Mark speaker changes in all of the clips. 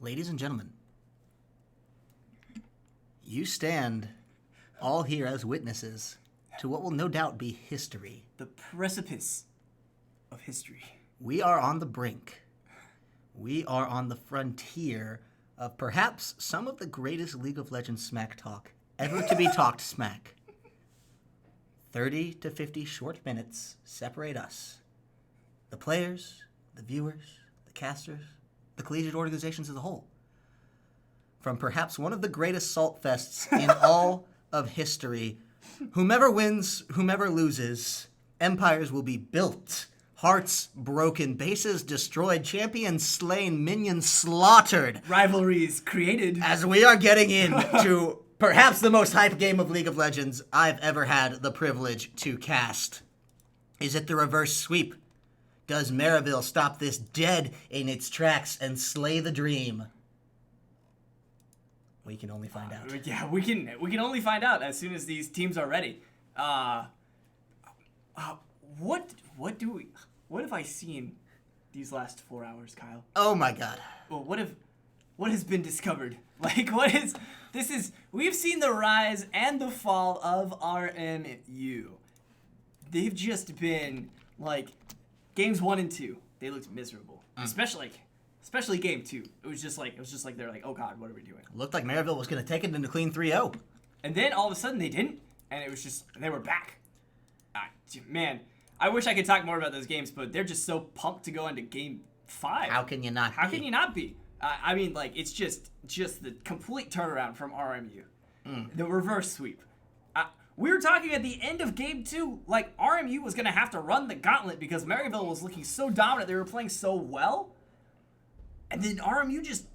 Speaker 1: Ladies and gentlemen, you stand all here as witnesses to what will no doubt be history.
Speaker 2: The precipice of history.
Speaker 1: We are on the brink. We are on the frontier of perhaps some of the greatest League of Legends smack talk ever to be talked smack. 30 to 50 short minutes separate us. The players, the viewers, the casters, the collegiate organizations as a whole. From perhaps one of the greatest salt fests in all of history. Whomever wins, whomever loses, empires will be built. Hearts broken, bases destroyed, champions slain, minions slaughtered.
Speaker 2: Rivalries created.
Speaker 1: As we are getting into perhaps the most hype game of League of Legends I've ever had the privilege to cast. Is it the reverse sweep? Does Maryville stop this dead in its tracks and slay the dream? We can only find out.
Speaker 2: Yeah, we can only find out as soon as these teams are ready. What have I seen these last 4 hours, Kyle?
Speaker 1: Oh my god.
Speaker 2: Well, what has been discovered? Like, we've seen the rise and the fall of RMU. They've just been, like, games 1 and 2, they looked miserable. Especially game 2. It was just like they're like, oh god, what are we doing?
Speaker 1: Looked like Maryville was going to take it into clean 3-0.
Speaker 2: And then all of a sudden they didn't, and it was just, they were back. Man, I wish I could talk more about those games, but they're just so pumped to go into game 5.
Speaker 1: How can you not
Speaker 2: How can you not be? I mean, like, it's just the complete turnaround from RMU. The reverse sweep. We were talking at the end of game 2, like, RMU was going to have to run the gauntlet because Maryville was looking so dominant. They were playing so well. And then RMU just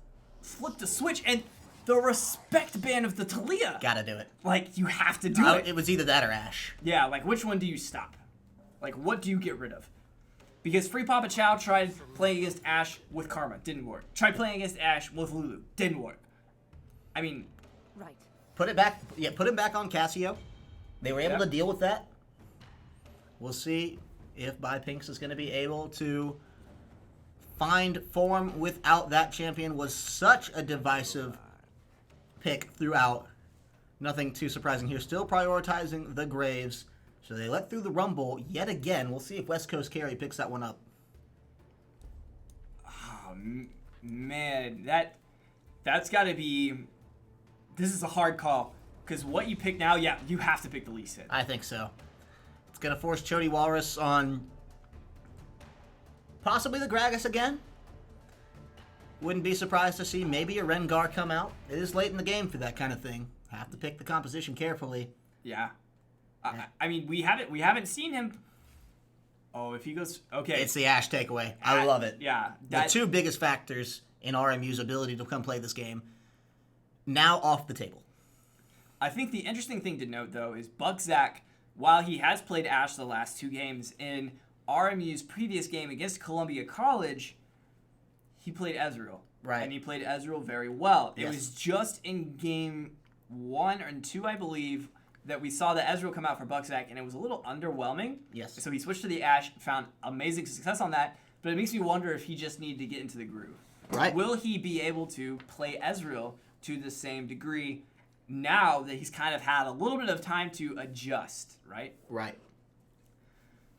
Speaker 2: flipped a switch, and the respect ban of the Talia.
Speaker 1: Gotta do it.
Speaker 2: Like, you have to do it.
Speaker 1: It was either that or Ashe.
Speaker 2: Yeah, like, which one do you stop? Like, what do you get rid of? Because Free Papa Chow tried playing against Ashe with Karma. Didn't work. Tried playing against Ashe with Lulu. Didn't work. I mean...
Speaker 3: Right.
Speaker 1: Put it back. Yeah, put him back on Cassio. They were able to deal with that. We'll see if Pinks is going to be able to find form without that champion. Was such a divisive pick throughout. Nothing too surprising here. Still prioritizing the Graves. So they let through the Rumble yet again. We'll see if West Coast Carry picks that one up.
Speaker 2: Oh, man. That's got to be... This is a hard call. Because what you pick now, yeah, you have to pick the Lee Sin.
Speaker 1: I think so. It's going to force Chody Walrus on possibly the Gragas again. Wouldn't be surprised to see maybe a Rengar come out. It is late in the game for that kind of thing. Have to pick the composition carefully.
Speaker 2: Yeah. I mean, we haven't seen him. Oh, if he goes... Okay.
Speaker 1: It's the Ashe takeaway. I love it.
Speaker 2: Yeah.
Speaker 1: The two biggest factors in RMU's ability to come play this game now off the table.
Speaker 2: I think the interesting thing to note, though, is Bugzak, while he has played Ashe the last 2 games, in RMU's previous game against Columbia College, he played Ezreal.
Speaker 1: Right.
Speaker 2: And he played Ezreal very well.
Speaker 1: Yes.
Speaker 2: It was just in game 1 and 2, I believe, that we saw the Ezreal come out for Bugzak, and it was a little underwhelming.
Speaker 1: Yes.
Speaker 2: So he switched to the Ashe, found amazing success on that, but it makes me wonder if he just needed to get into the groove.
Speaker 1: Right.
Speaker 2: Will he be able to play Ezreal to the same degree now that he's kind of had a little bit of time to adjust, right?
Speaker 1: Right.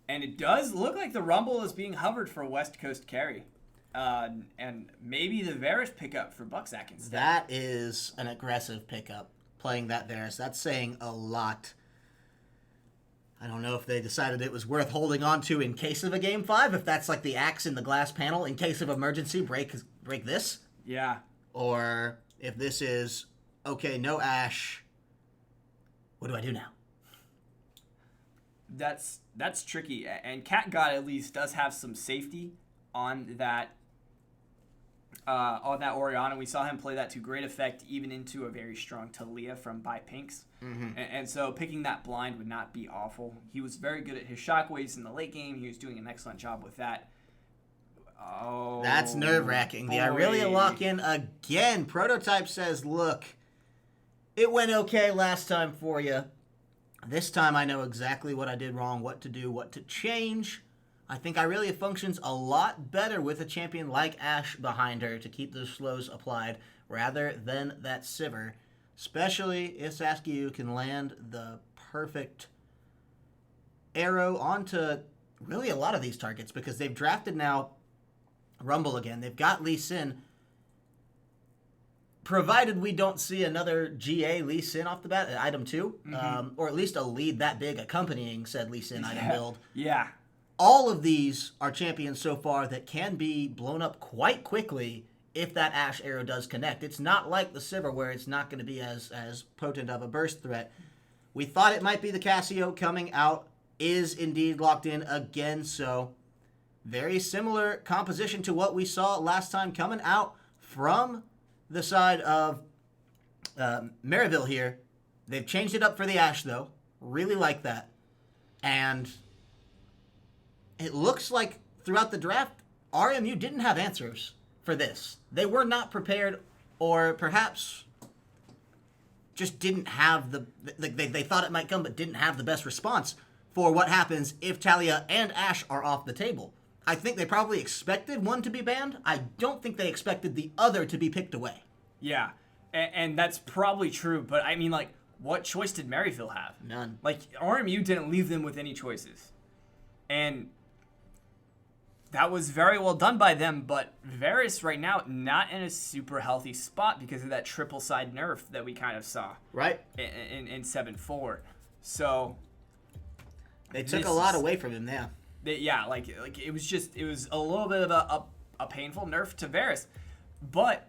Speaker 2: And it does look like the Rumble is being hovered for West Coast Carry. And maybe the Varus pickup for Bugzak instead.
Speaker 1: That is an aggressive pickup, playing that Varus. That's saying a lot. I don't know if they decided it was worth holding on to in case of a Game 5, if that's like the axe in the glass panel, in case of emergency, break this.
Speaker 2: Yeah.
Speaker 1: Or if this is, okay, no Ashe, what do I do now?
Speaker 2: That's tricky. And CatGod at least does have some safety on that Orianna. We saw him play that to great effect, even into a very strong Talia from Pinks. Mm-hmm. And so picking that blind would not be awful. He was very good at his shockwaves in the late game. He was doing an excellent job with that. Oh,
Speaker 1: that's nerve-wracking. The Irelia lock-in again. Prototype says, look, it went okay last time for you. This time I know exactly what I did wrong, what to do, what to change. I think Irelia functions a lot better with a champion like Ashe behind her to keep those slows applied rather than that Sivir. Especially if Saskia can land the perfect arrow onto really a lot of these targets because they've drafted now Rumble again. They've got Lee Sin. Provided we don't see another GA Lee Sin off the bat at item 2, or at least a lead that big accompanying said Lee Sin item build.
Speaker 2: Yeah.
Speaker 1: All of these are champions so far that can be blown up quite quickly if that Ashe arrow does connect. It's not like the Sivir where it's not going to be as potent of a burst threat. We thought it might be the Cassio coming out, is indeed locked in again, so very similar composition to what we saw last time coming out from the side of Maryville here. They've changed it up for the Ashe, though. Really like that. And it looks like throughout the draft, RMU didn't have answers for this. They were not prepared, or perhaps just didn't have they thought it might come, but didn't have the best response for what happens if Talia and Ashe are off the table. I think they probably expected one to be banned. I don't think they expected the other to be picked away.
Speaker 2: Yeah, and that's probably true, but I mean, like, what choice did Maryville have?
Speaker 1: None.
Speaker 2: Like, RMU didn't leave them with any choices. And that was very well done by them, but Varus right now not in a super healthy spot because of that triple side nerf that we kind of saw.
Speaker 1: Right.
Speaker 2: In 7-4. So
Speaker 1: they took a lot away from him, yeah.
Speaker 2: Yeah, like it was a little bit of a painful nerf to Varus. But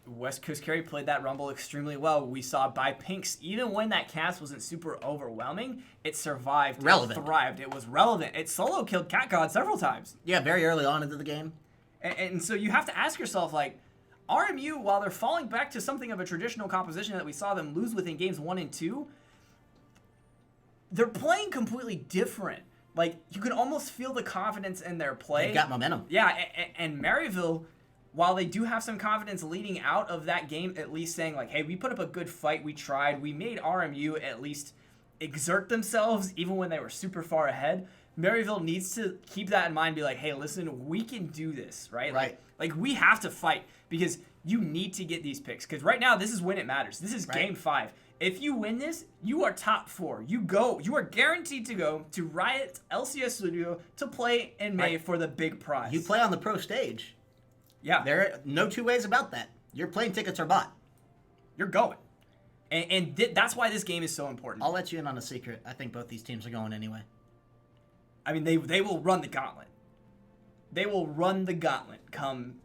Speaker 2: West Coast Carry played that Rumble extremely well. We saw by Pinks, even when that cast wasn't super overwhelming, it survived.
Speaker 1: Relevant.
Speaker 2: It thrived. It was relevant. It solo killed Cat God several times.
Speaker 1: Yeah, very early on into the game.
Speaker 2: And so you have to ask yourself, like, RMU, while they're falling back to something of a traditional composition that we saw them lose with in games 1 and 2, they're playing completely different. Like, you can almost feel the confidence in their play.
Speaker 1: They've got momentum.
Speaker 2: Yeah, and Maryville, while they do have some confidence leading out of that game, at least saying, like, hey, we put up a good fight, we tried, we made RMU at least exert themselves even when they were super far ahead, Maryville needs to keep that in mind and be like, hey, listen, we can do this, right?
Speaker 1: Right.
Speaker 2: Like, we have to fight because you need to get these picks. Because right now, this is when it matters. This is game 5. If you win this, you are top 4. You are guaranteed to go to Riot LCS Studio to play in May for the big prize.
Speaker 1: You play on the pro stage.
Speaker 2: Yeah.
Speaker 1: There are no two ways about that. Your plane tickets are bought.
Speaker 2: You're going. And that's why this game is so important.
Speaker 1: I'll let you in on a secret. I think both these teams are going anyway.
Speaker 2: I mean, they will run the gauntlet. They will run the gauntlet come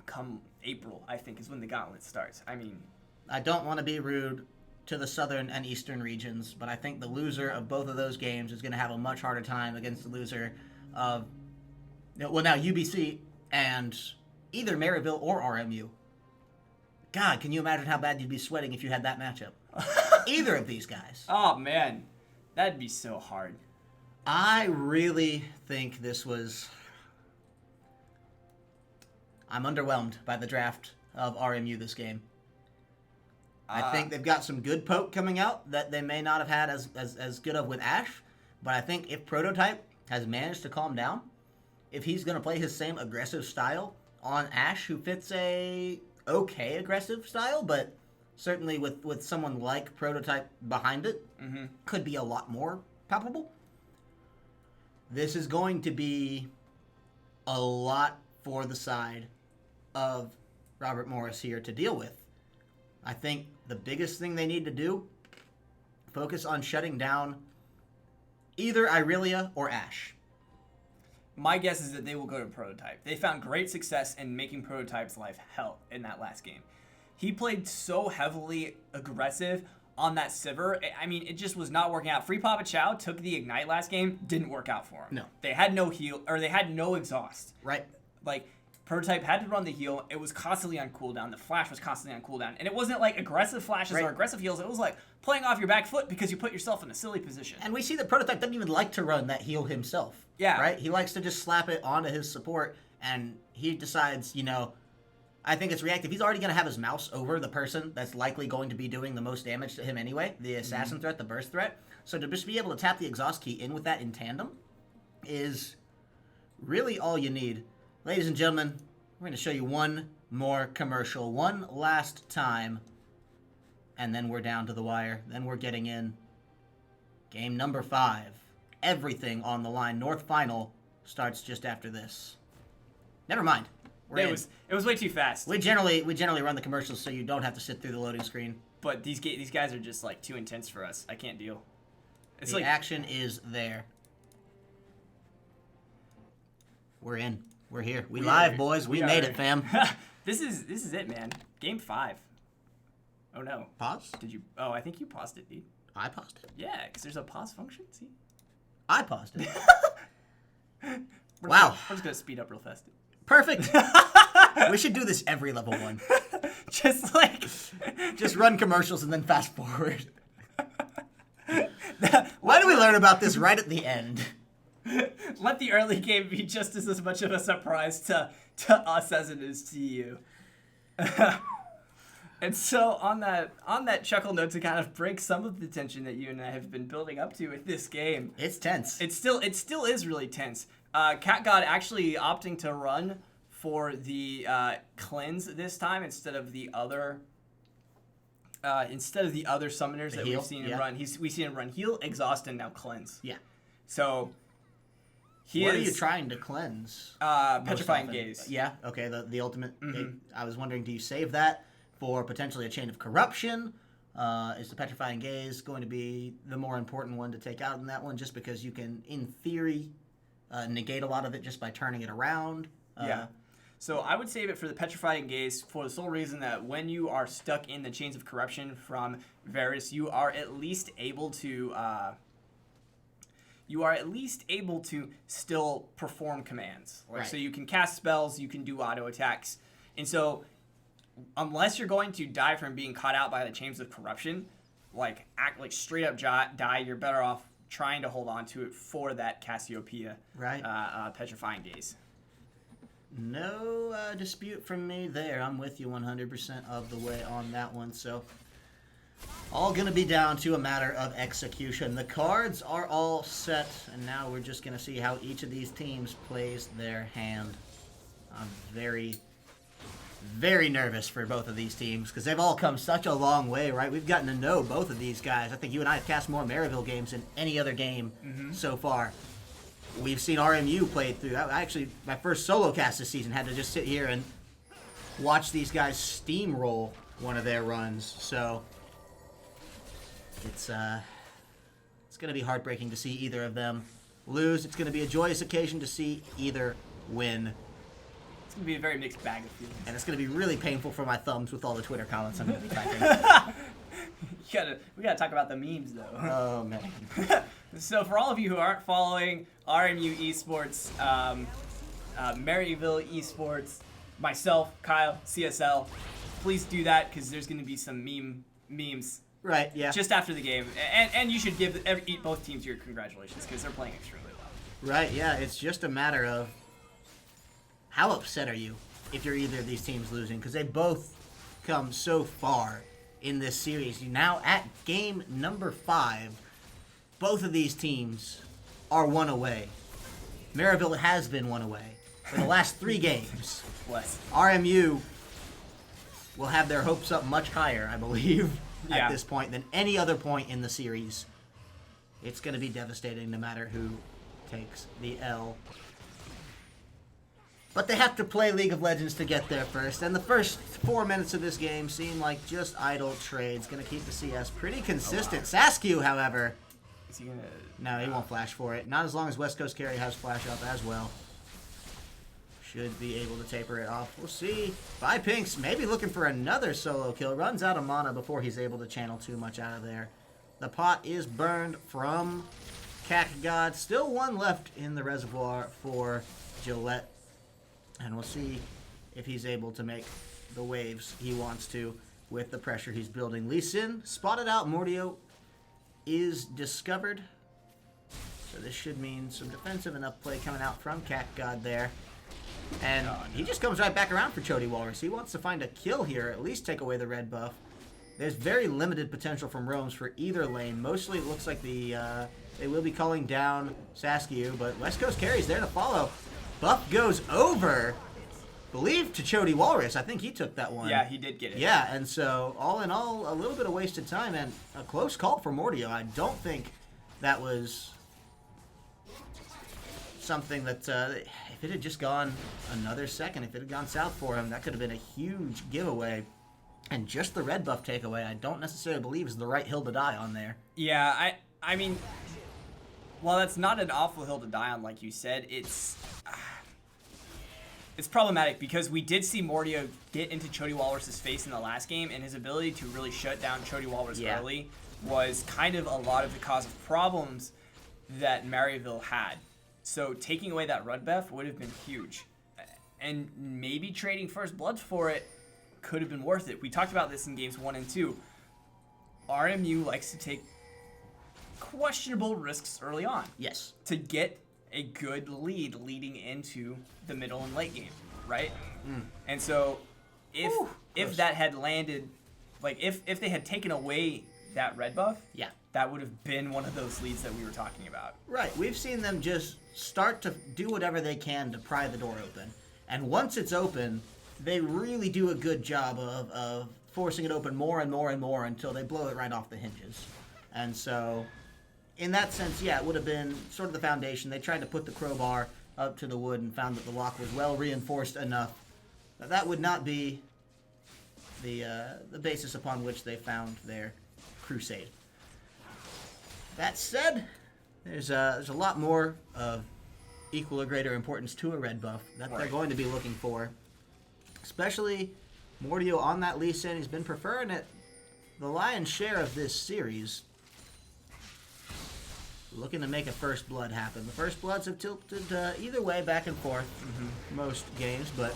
Speaker 2: April, I think, is when the gauntlet starts. I mean,
Speaker 1: I don't want to be rude to the southern and eastern regions, but I think the loser of both of those games is going to have a much harder time against the loser of, well, now UBC and either Maryville or RMU. God, can you imagine how bad you'd be sweating if you had that matchup? Either of these guys.
Speaker 2: Oh, man. That'd be so hard.
Speaker 1: I really think this was... I'm underwhelmed by the draft of RMU this game. I think they've got some good poke coming out that they may not have had as good of with Ashe, but I think if Prototype has managed to calm down, if he's going to play his same aggressive style on Ashe, who fits a okay aggressive style, but certainly with someone like Prototype behind it, could be a lot more palpable. This is going to be a lot for the side of Robert Morris here to deal with. I think the biggest thing they need to do, focus on shutting down either Irelia or Ashe.
Speaker 2: My guess is that they will go to Prototype. They found great success in making Prototype's life hell in that last game. He played so heavily aggressive on that Sivir. I mean, it just was not working out. Free Papa Chow took the Ignite last game, didn't work out for him.
Speaker 1: No.
Speaker 2: They had no heal, or they had no exhaust.
Speaker 1: Right.
Speaker 2: Like, Prototype had to run the heal. It was constantly on cooldown. The flash was constantly on cooldown. And it wasn't like aggressive flashes or aggressive heals. It was like playing off your back foot because you put yourself in a silly position.
Speaker 1: And we see that Prototype doesn't even like to run that heal himself.
Speaker 2: Yeah.
Speaker 1: Right? He likes to just slap it onto his support, and he decides, I think it's reactive. He's already going to have his mouse over the person that's likely going to be doing the most damage to him anyway, the assassin threat, the burst threat. So to just be able to tap the exhaust key in with that in tandem is really all you need. Ladies and gentlemen, we're going to show you one more commercial, one last time, and then we're down to the wire. Then we're getting in game number 5. Everything on the line. North Final starts just after this. Never mind.
Speaker 2: It was way too fast.
Speaker 1: We generally run the commercials so you don't have to sit through the loading screen.
Speaker 2: But these guys are just like too intense for us. I can't deal. It's
Speaker 1: the
Speaker 2: like
Speaker 1: action is there. We're in. We're here. We live, boys. We made it, fam.
Speaker 2: This is it, man. Game 5. Oh no.
Speaker 1: Pause?
Speaker 2: Did you? Oh, I think you paused it, dude.
Speaker 1: I paused it.
Speaker 2: Yeah, because there's a pause function. See?
Speaker 1: I paused it.
Speaker 2: We're
Speaker 1: Wow.
Speaker 2: just gonna speed up real fast.
Speaker 1: Perfect. We should do this every level 1. Just run commercials and then fast forward. Why do we learn about this right at the end?
Speaker 2: Let the early game be just as much of a surprise to us as it is to you. And so on that chuckle note, to kind of break some of the tension that you and I have been building up to with this game.
Speaker 1: It's tense.
Speaker 2: It still is really tense. Cat God actually opting to run for the cleanse this time instead of the other summoners that we've seen him run. We've seen him run heal, exhaust, and now cleanse.
Speaker 1: Yeah.
Speaker 2: So
Speaker 1: what are you trying to cleanse?
Speaker 2: Petrifying Gaze.
Speaker 1: Yeah. Okay. The ultimate. I was wondering, do you save that for potentially a Chain of Corruption? Is the Petrifying Gaze going to be the more important one to take out in that one, just because you can, in theory, negate a lot of it just by turning it around?
Speaker 2: Yeah. So I would save it for the Petrifying Gaze for the sole reason that when you are stuck in the Chains of Corruption from Varus, you are at least able to still perform commands. Like,
Speaker 1: right.
Speaker 2: So you can cast spells, you can do auto attacks, and so unless you're going to die from being caught out by the Chains of Corruption, like straight up die, you're better off trying to hold on to it for that Cassiopeia,
Speaker 1: right?
Speaker 2: Petrifying Gaze.
Speaker 1: No dispute from me there. I'm with you 100% of the way on that one. So all going to be down to a matter of execution. The cards are all set, and now we're just going to see how each of these teams plays their hand. I'm very, very nervous for both of these teams because they've all come such a long way, right? We've gotten to know both of these guys. I think you and I have cast more Maryville games than any other game so far. We've seen RMU played through. My first solo cast this season had to just sit here and watch these guys steamroll one of their runs. So it's going to be heartbreaking to see either of them lose. It's going to be a joyous occasion to see either win.
Speaker 2: It's going to be a very mixed bag of feelings.
Speaker 1: And it's going to be really painful for my thumbs with all the Twitter comments I'm going to be typing.
Speaker 2: We gotta talk about the memes, though.
Speaker 1: Oh, man.
Speaker 2: So for all of you who aren't following RMU Esports, Maryville Esports, myself, Kyle, CSL, please do that because there's going to be some memes.
Speaker 1: Right, yeah.
Speaker 2: Just after the game. And you should give both teams your congratulations because they're playing extremely well.
Speaker 1: Right, yeah. It's just a matter of how upset are you if you're either of these teams losing, because they both come so far in this series. You're now at game number 5. Both of these teams are one away. Maryville has been one away for the last 3 games.
Speaker 2: Bless.
Speaker 1: RMU will have their hopes up much higher, I believe, at this point than any other point in the series. It's going to be devastating no matter who takes the L. But they have to play League of Legends to get there first, and the first 4 minutes of this game seem like just idle trades. Going to keep the CS pretty consistent. Oh, wow. Saskew, however...
Speaker 2: Is he gonna...
Speaker 1: No, he won't flash for it. Not as long as West Coast Carry has flash up as well. Should be able to taper it off. We'll see. Pinks maybe looking for another solo kill. Runs out of mana before he's able to channel too much out of there. The pot is burned from Cack-God. Still one left in the reservoir for Gillette. And we'll see if he's able to make the waves he wants to with the pressure he's building. Lee Sin spotted out. Mordio is discovered. So this should mean some defensive enough play coming out from Cack-God there. And he just comes right back around for Chody Walrus. He wants to find a kill here, at least take away the red buff. There's very limited potential from roams for either lane. Mostly it looks like they will be calling down Saskew, but West Coast Carry's there to follow. Buff goes over, believe, to Chody Walrus. I think he took that one.
Speaker 2: Yeah, he did get it.
Speaker 1: Yeah, and so all in all, a little bit of wasted time and a close call for Mordio. I don't think that was something that, if it had just gone another second, if it had gone south for him, that could have been a huge giveaway. And just the red buff takeaway, I don't necessarily believe is the right hill to die on there.
Speaker 2: Yeah, I mean, while that's not an awful hill to die on, like you said, it's problematic because we did see Mordio get into Chody Walrus' face in the last game, and his ability to really shut down Chody Walrus early was kind of a lot of the cause of problems that Maryville had. So taking away that red buff would have been huge. And maybe trading first bloods for it could have been worth it. We talked about this in games 1 and 2. RMU likes to take questionable risks early on.
Speaker 1: Yes.
Speaker 2: To get a good lead leading into the middle and late game, right? And so if that had landed, like if they had taken away that red buff, that would have been one of those leads that we were talking about.
Speaker 1: Right. We've seen them just start to do whatever they can to pry the door open. And once it's open, they really do a good job of forcing it open more and more and more until they blow it right off the hinges. And so, in that sense, yeah, it would have been sort of the foundation. They tried to put the crowbar up to the wood and found that the lock was well reinforced enough that would not be the basis upon which they found their crusade. That said, there's a lot more of equal or greater importance to a red buff that they're going to be looking for. Especially Mordio on that Lee Sin. He's been preferring it the lion's share of this series. Looking to make a first blood happen. The first bloods have tilted either way, back and forth, most games, but...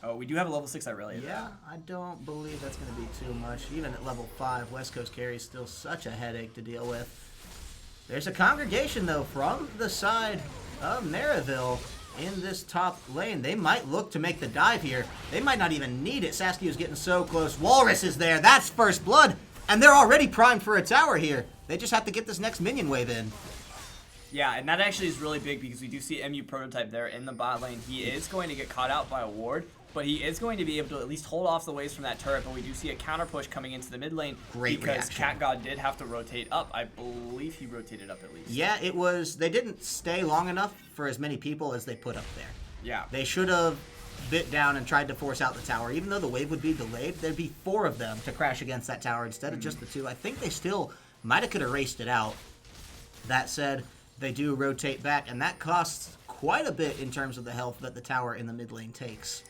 Speaker 2: Oh, we do have a level 6 Irelia.
Speaker 1: Yeah, I don't believe that's going to be too much. Even at level 5, West Coast carry is still such a headache to deal with. There's a congregation, though, from the side of Maryville in this top lane. They might look to make the dive here. They might not even need it. Saskew's getting so close. Walrus is there. That's first blood. And they're already primed for a tower here. They just have to get this next minion wave in.
Speaker 2: Yeah, and that actually is really big because we do see MU Prototype there in the bot lane. He is going to get caught out by a ward, but he is going to be able to at least hold off the waves from that turret. But we do see a counter push coming into the mid lane because Cat God did have to rotate up. I believe he rotated up at least.
Speaker 1: Yeah, it was. They didn't stay long enough for as many people as they put up there.
Speaker 2: Yeah.
Speaker 1: They should have bit down and tried to force out the tower. Even though the wave would be delayed, there'd be 4 of them to crash against that tower instead of just the 2. I think they still might have could have raced it out. That said, they do rotate back, and that costs quite a bit in terms of the health that the tower in the mid lane takes.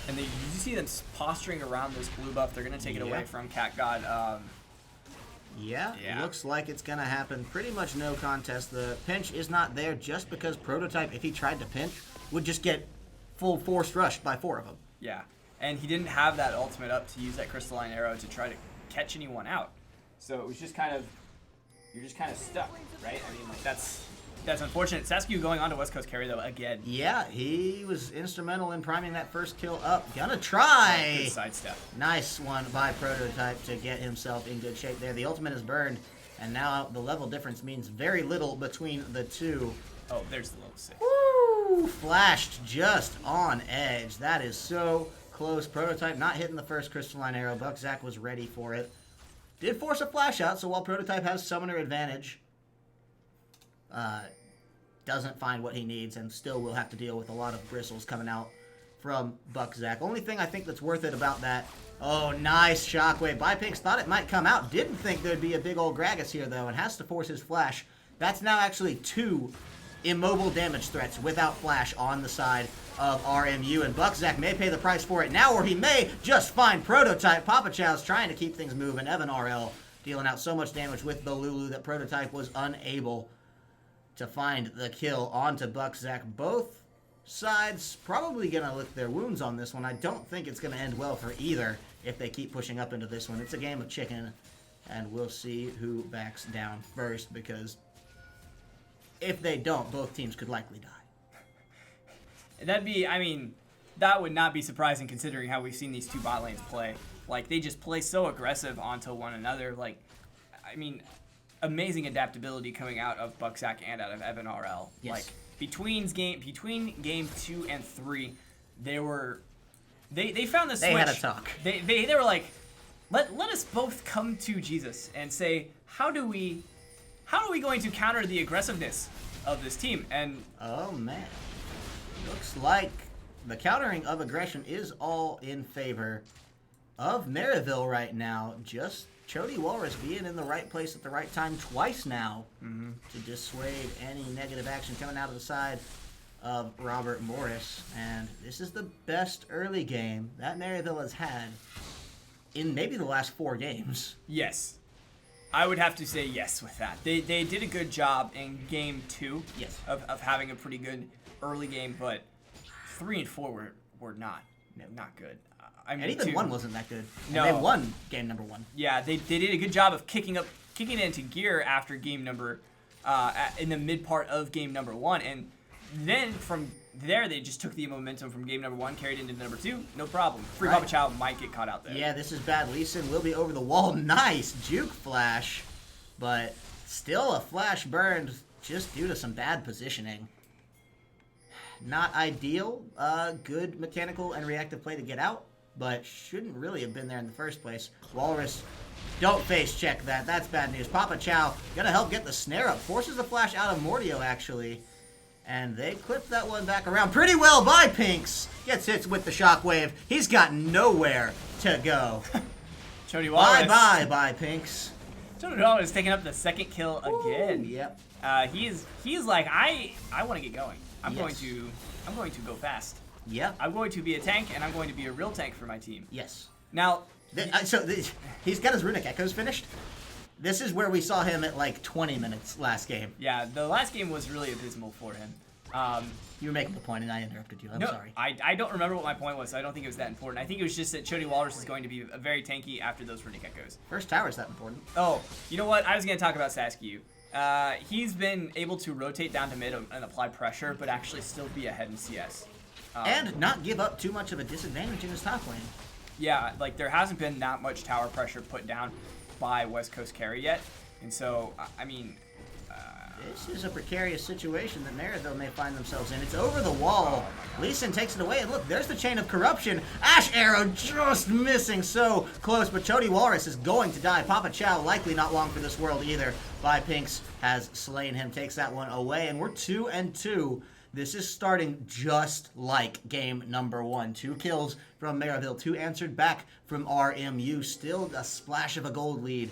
Speaker 2: And you see them posturing around this blue buff. They're going to take it away from Cat God.
Speaker 1: Yeah, looks like it's going to happen. Pretty much no contest. The pinch is not there just because Prototype, if he tried to pinch, would just get full forced rushed by 4 of them.
Speaker 2: Yeah, and he didn't have that ultimate up to use that crystalline arrow to try to catch anyone out. So it was just kind of, you're just kind of stuck, right? I mean, like that's unfortunate. Saskew going on to West Coast carry though again.
Speaker 1: Yeah, he was instrumental in priming that first kill up. Gonna try.
Speaker 2: Good sidestep.
Speaker 1: Nice one by Prototype to get himself in good shape there. The ultimate is burned, and now the level difference means very little between the two.
Speaker 2: Oh, there's the level 6.
Speaker 1: Woo! Flashed just on edge. That is so close. Prototype not hitting the first crystalline arrow. Buckzak was ready for it. Did force a flash out, so while Prototype has summoner advantage, doesn't find what he needs and still will have to deal with a lot of bristles coming out from Buckzak. Only thing I think that's worth it about that, oh, nice shockwave. Bypinks thought it might come out. Didn't think there'd be a big old Gragas here, though, and has to force his flash. That's now actually 2 immobile damage threats without flash on the side of RMU, and Buckzak may pay the price for it now, or he may just find Prototype. Papa Chow's trying to keep things moving. Evan RL dealing out so much damage with the Lulu that Prototype was unable to find the kill onto Buckzak. Both sides probably going to lick their wounds on this one. I don't think it's going to end well for either if they keep pushing up into this one. It's a game of chicken, and we'll see who backs down first, because if they don't, both teams could likely die.
Speaker 2: That'd be, I mean, that would not be surprising considering how we've seen these 2 bot lanes play. Like, they just play so aggressive onto one another. Like, I mean, amazing adaptability coming out of Buckzak and out of Evan RL.
Speaker 1: Yes.
Speaker 2: Like, between game 2 and 3, they found the switch.
Speaker 1: They had a talk.
Speaker 2: They were like, let us both come to Jesus and say, how are we going to counter the aggressiveness of this team? And
Speaker 1: oh man, looks like the countering of aggression is all in favor of Maryville right now. Just Chody Walrus being in the right place at the right time twice now to dissuade any negative action coming out of the side of Robert Morris. And this is the best early game that Maryville has had in maybe the last 4 games.
Speaker 2: Yes. I would have to say yes with that. They did a good job in game 2
Speaker 1: Yes.
Speaker 2: of having a pretty good early game, but 3 and 4 were not good. I mean,
Speaker 1: And even
Speaker 2: 2
Speaker 1: 1 wasn't that good. And
Speaker 2: No.
Speaker 1: they won game number 1.
Speaker 2: Yeah, they did a good job of kicking it into gear after game number, in the mid part of game number 1, and then from there they just took the momentum from game number 1, carried into number 2, no problem. Free
Speaker 1: Right.
Speaker 2: Papa Chow might get caught out there.
Speaker 1: Yeah, this is bad. Lee Sin will be over the wall. Nice juke flash, but still a flash burned just due to some bad positioning. Not ideal. Good mechanical and reactive play to get out, but shouldn't really have been there in the first place. Walrus, don't face check that. That's bad news. Papa Chow gonna help get the snare up. Forces the flash out of Mordio, actually. And they clip that one back around pretty well by Pinks. Gets hit with the shockwave. He's got nowhere to go.
Speaker 2: Chody Walrus.
Speaker 1: Bye, Pinks.
Speaker 2: Chody Walrus is taking up the second kill again.
Speaker 1: Ooh, yep.
Speaker 2: He's like, I want to get going. I'm
Speaker 1: Yes.
Speaker 2: going to go fast.
Speaker 1: Yep.
Speaker 2: I'm going to be a tank, and I'm going to be a real tank for my team.
Speaker 1: Yes.
Speaker 2: Now,
Speaker 1: He's got his Runic Echoes finished. This is where we saw him at like 20 minutes last game.
Speaker 2: yeah, the last game was really abysmal for him.
Speaker 1: You were making the point and I interrupted you. I'm
Speaker 2: No,
Speaker 1: sorry.
Speaker 2: I don't remember what my point was, so I don't think it was that important. I think it was just that Chody Walrus is going to be very tanky after those Runic Echoes.
Speaker 1: First tower is that important.
Speaker 2: Oh, you know what? I was going to talk about Saskew. He's been able to rotate down to mid and apply pressure, but actually still be ahead in CS.
Speaker 1: And not give up too much of a disadvantage in his top lane.
Speaker 2: Yeah, like there hasn't been that much tower pressure put down by West Coast Carry yet. And so, I mean...
Speaker 1: This is a precarious situation that Maryville may find themselves in. It's over the wall. Lee Sin takes it away, and look, there's the chain of corruption. Ash Arrow just missing so close, but Chody Walrus is going to die. Papa Chow likely not long for this world either. By Pinks has slain him, takes that one away, and we're 2-2. This is starting just like game number 1. 2 kills from Maryville, 2 answered back from RMU. Still a splash of a gold lead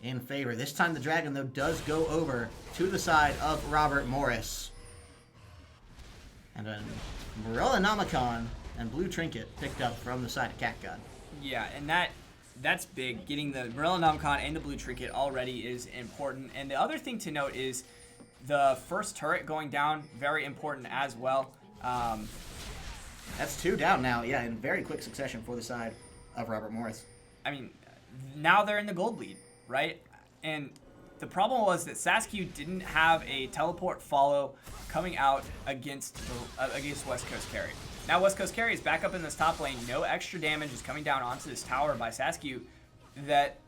Speaker 1: in favor. This time the Dragon, though, does go over to the side of Robert Morris. And then Morellonomicon and Blue Trinket picked up from the side of Cat God.
Speaker 2: Yeah, and that's big. Getting the Morellonomicon and the Blue Trinket already is important. And the other thing to note is the first turret going down, very important as well.
Speaker 1: That's 2 down now, yeah, in very quick succession for the side of Robert Morris.
Speaker 2: I mean, now they're in the gold lead, right? And the problem was that Saskew didn't have a teleport follow coming out against West Coast Carry. Now West Coast Carry is back up in this top lane. No extra damage is coming down onto this tower by Saskew that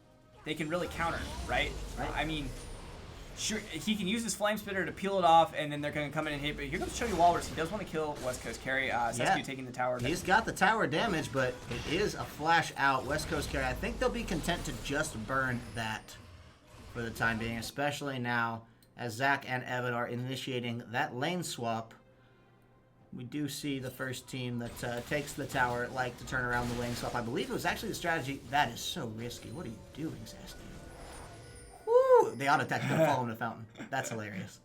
Speaker 2: they can really counter, right? I mean, sure, he can use his Flame Spitter to peel it off, and then they're going to come in and hit. But here comes Chody Walrus. He does want to kill West Coast Carry. Saskew taking the tower.
Speaker 1: He's got the tower damage, but it is a flash out. West Coast Carry, I think they'll be content to just burn that for the time being, especially now as Zach and Evan are initiating that lane swap. We do see the first team that takes the tower like to turn around the lane swap. I believe it was actually the strategy. That is so risky. What are you doing, Saskew? Woo! They auto-attacked him following the fountain. That's hilarious.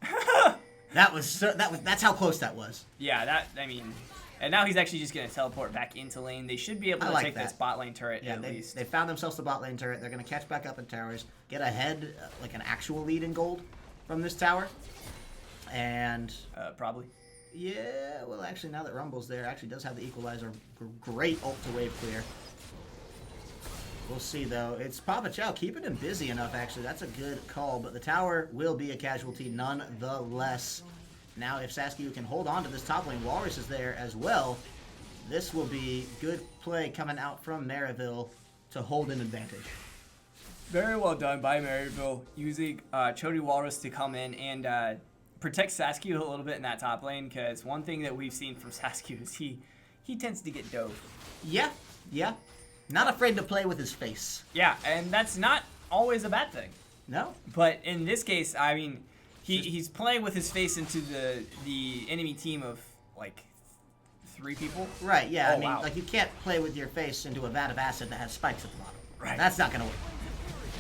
Speaker 1: That's how close that was.
Speaker 2: Yeah, I mean, and now he's actually just going to teleport back into lane. They should be able to take this bot lane turret at least.
Speaker 1: They found themselves the bot lane turret. They're going to catch back up in towers, get ahead, like an actual lead in gold from this tower. And...
Speaker 2: probably.
Speaker 1: Yeah, well, actually, now that Rumble's there, actually does have the equalizer. Great ult to wave clear. We'll see, though. It's Papa Chow keeping him busy enough, actually. That's a good call, but the tower will be a casualty nonetheless. Now, if Saskew can hold on to this top lane, Walrus is there as well. This will be good play coming out from Maryville to hold an advantage.
Speaker 2: Very well done by Maryville, using Chody Walrus to come in and protect Saskew a little bit in that top lane, because one thing that we've seen from Saskew is he tends to get dove.
Speaker 1: Yeah, yeah. Not afraid to play with his face.
Speaker 2: Yeah, and that's not always a bad thing.
Speaker 1: No.
Speaker 2: But in this case, I mean, he's playing with his face into the enemy team of, like, 3 people.
Speaker 1: Right, yeah.
Speaker 2: Oh,
Speaker 1: I mean,
Speaker 2: wow.
Speaker 1: like, you can't play with your face into a vat of acid that has spikes at the bottom.
Speaker 2: Right.
Speaker 1: That's not going to work.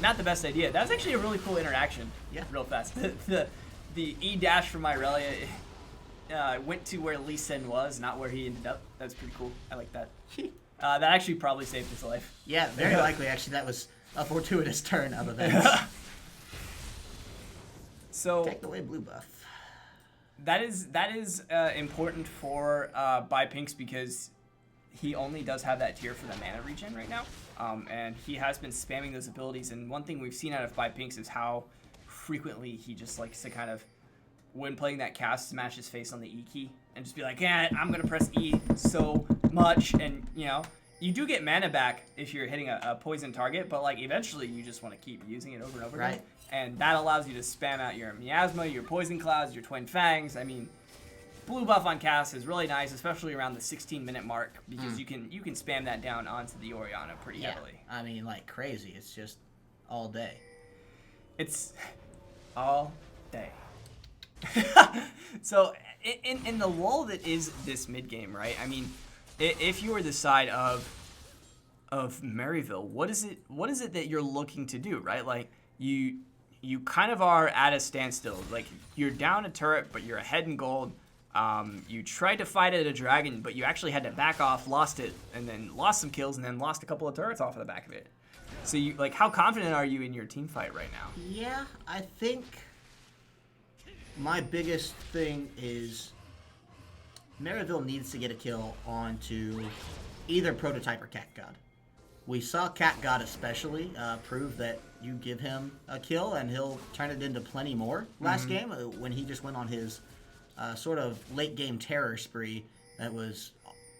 Speaker 2: Not the best idea. That was actually a really cool interaction.
Speaker 1: Yeah.
Speaker 2: Real fast. The E-dash from Irelia went to where Lee Sin was, not where he ended up. That's pretty cool. I like that. That actually probably saved his life.
Speaker 1: Yeah, very likely, actually. That was a fortuitous turn of events.
Speaker 2: So
Speaker 1: Take away blue buff.
Speaker 2: that is important for Pinks, because he only does have that tier for the mana regen right now. And he has been spamming those abilities. And one thing we've seen out of Pinks is how frequently he just likes to kind of, when playing that cast, smash his face on the E key and just be like, yeah, I'm going to press E so much. And, you know, you do get mana back if you're hitting a poison target, but, like, eventually you just want to keep using it over and over again.
Speaker 1: Right.
Speaker 2: And that allows you to spam out your Miasma, your Poison Clouds, your Twin Fangs. I mean, blue buff on cast is really nice, especially around the 16-minute mark, because you can spam that down onto the Orianna pretty heavily.
Speaker 1: I mean, like, crazy. It's just all day.
Speaker 2: It's all day. So in the lull that is this mid game, right? I mean, if you were the side of Maryville, what is it that you're looking to do, right? Like, you kind of are at a standstill. Like, you're down a turret, but you're ahead in gold. You tried to fight at a dragon, but you actually had to back off, lost it, and then lost some kills, and then lost a couple of turrets off of the back of it. So you, like, how confident are you in your team fight right now?
Speaker 1: Yeah, I think my biggest thing is Maryville needs to get a kill onto either Prototype or Cat God. We saw Cat God especially prove that you give him a kill and he'll turn it into plenty more last game when he just went on his sort of late game terror spree that was,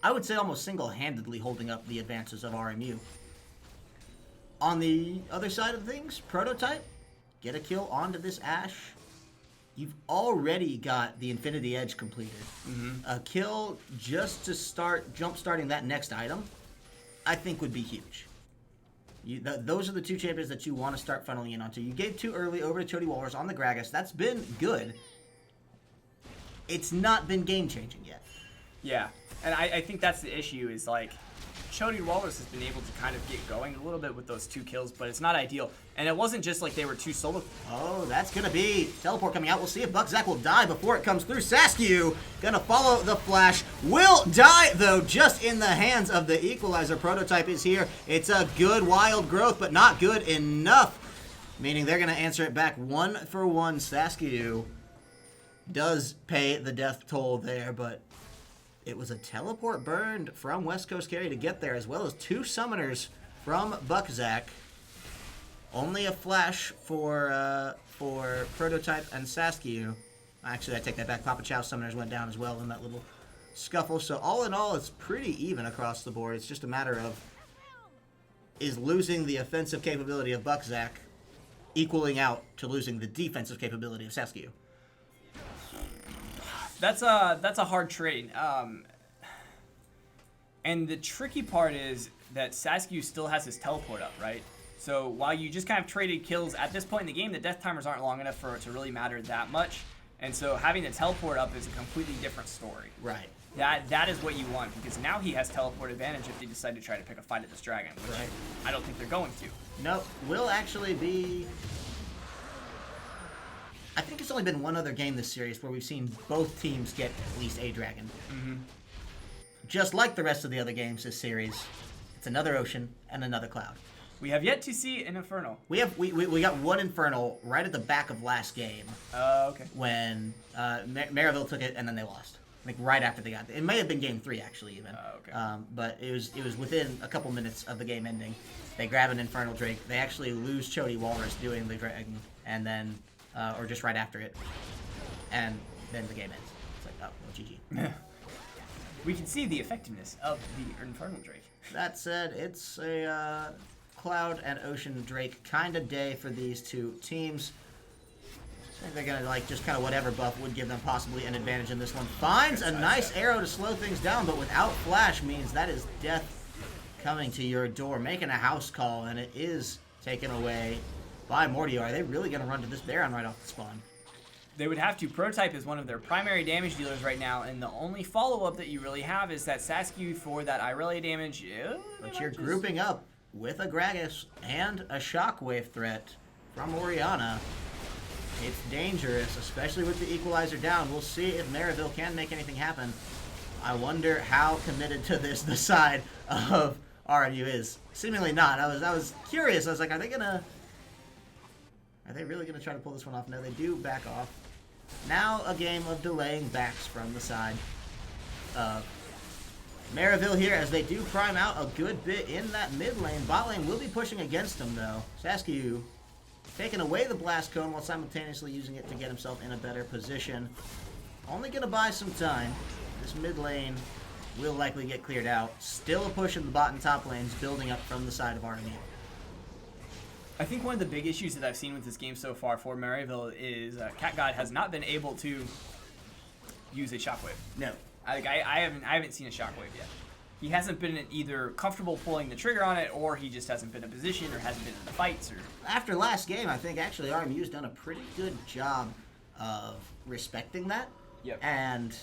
Speaker 1: I would say, almost single-handedly holding up the advances of RMU. On the other side of things, Prototype, get a kill onto this Ashe. You've already got the Infinity Edge completed. A kill just to start jump-starting that next item, I think would be huge. Those are the 2 champions that you want to start funneling in onto. You gave 2 early over to Chody Walrus on the Gragas. That's been good. It's not been game-changing yet.
Speaker 2: Yeah, and I think that's the issue, is, like, Chody Walrus has been able to kind of get going a little bit with those 2 kills, but it's not ideal. And it wasn't just like they were 2 solo.
Speaker 1: Oh, that's going to be teleport coming out. We'll see if Buckzak will die before it comes through. Saskew going to follow the flash. Will die, though, just in the hands of the Equalizer. Prototype is here. It's a good wild growth, but not good enough. Meaning they're going to answer it back 1 for 1. Saskew does pay the death toll there, but it was a teleport burned from West Coast Carry to get there, as well as 2 summoners from Buckzak. Only a flash for Prototype and Saskew. Actually, I take that back. Papa Chow summoners went down as well in that little scuffle. So all in all, it's pretty even across the board. It's just a matter of, is losing the offensive capability of Buckzak equaling out to losing the defensive capability of Saskew?
Speaker 2: That's a hard trade. And the tricky part is that Saskew still has his teleport up, right? So while you just kind of traded kills at this point in the game, the death timers aren't long enough for it to really matter that much. And so having the teleport up is a completely different story.
Speaker 1: Right.
Speaker 2: That is what you want, because now he has teleport advantage if they decide to try to pick a fight at this dragon, which
Speaker 1: Right.
Speaker 2: I don't think they're going to.
Speaker 1: Nope. Will actually be... I think it's only been one other game this series where we've seen both teams get at least a dragon. Just like the rest of the other games this series, it's another ocean and another cloud.
Speaker 2: We have yet to see an Infernal.
Speaker 1: We got one Infernal right at the back of last game.
Speaker 2: Okay.
Speaker 1: When Maryville took it and then they lost. Like right after they got it. It may have been game 3 actually even.
Speaker 2: Okay.
Speaker 1: But it was within a couple minutes of the game ending. They grab an Infernal Drake. They actually lose Chody Walrus doing the dragon, and then or just right after it, and then the game ends. It's like, oh, well, GG.
Speaker 2: We can see the effectiveness of the Infernal Drake.
Speaker 1: That said, it's a Cloud and Ocean Drake kind of day for these 2 teams. I think they're going to, like, just kind of whatever buff would give them possibly an advantage in this one. Finds a nice arrow to slow things down, but without flash means that is death coming to your door, making a house call, and it is taken away by Mordio. Are they really going to run to this Baron right off the spawn?
Speaker 2: They would have to. Prototype is one of their primary damage dealers right now, and the only follow-up that you really have is that Saskew for that Irelia damage.
Speaker 1: But you're grouping up with a Gragas and a Shockwave threat from Orianna. It's dangerous, especially with the equalizer down. We'll see if Maryville can make anything happen. I wonder how committed to this the side of RMU is. Seemingly not. I was curious. I was like, are they really gonna try to pull this one off? No, they do back off. Now a game of delaying backs from the side of Maryville here, as they do prime out a good bit in that mid lane. Bot lane will be pushing against them though. Saskew taking away the blast cone while simultaneously using it to get himself in a better position. Only gonna buy some time. This mid lane will likely get cleared out. Still a push in the bot and top lanes, building up from the side of RMU.
Speaker 2: I think one of the big issues that I've seen with this game so far for Maryville is CatGod has not been able to use a Shockwave.
Speaker 1: No.
Speaker 2: I haven't seen a Shockwave yet. He hasn't been either comfortable pulling the trigger on it, or he just hasn't been in position, or hasn't been in the fights. Or
Speaker 1: after last game, I think actually RMU's done a pretty good job of respecting that.
Speaker 2: Yep.
Speaker 1: And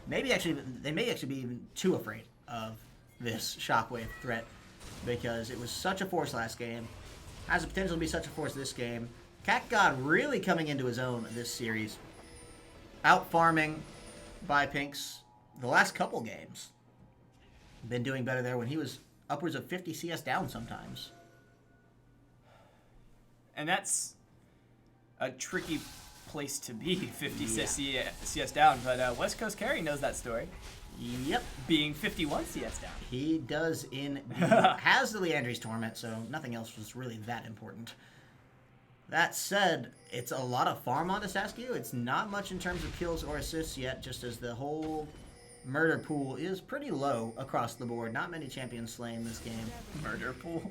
Speaker 1: they may actually be even too afraid of this Shockwave threat, because it was such a force last game. Has the potential to be such a force this game. CatGod really coming into his own this series. Out farming by Pinks the last couple games. Been doing better there when he was upwards of 50 CS down sometimes.
Speaker 2: And that's a tricky place to be, 50 CS down. But West Coast Carry knows that story.
Speaker 1: Yep.
Speaker 2: Being 51 CS down.
Speaker 1: He does indeed. Has the Leandry's Torment, so nothing else was really that important. That said, it's a lot of farm on Saskew. It's not much in terms of kills or assists yet, just as the whole murder pool is pretty low across the board. Not many champions slain this game.
Speaker 2: Murder pool?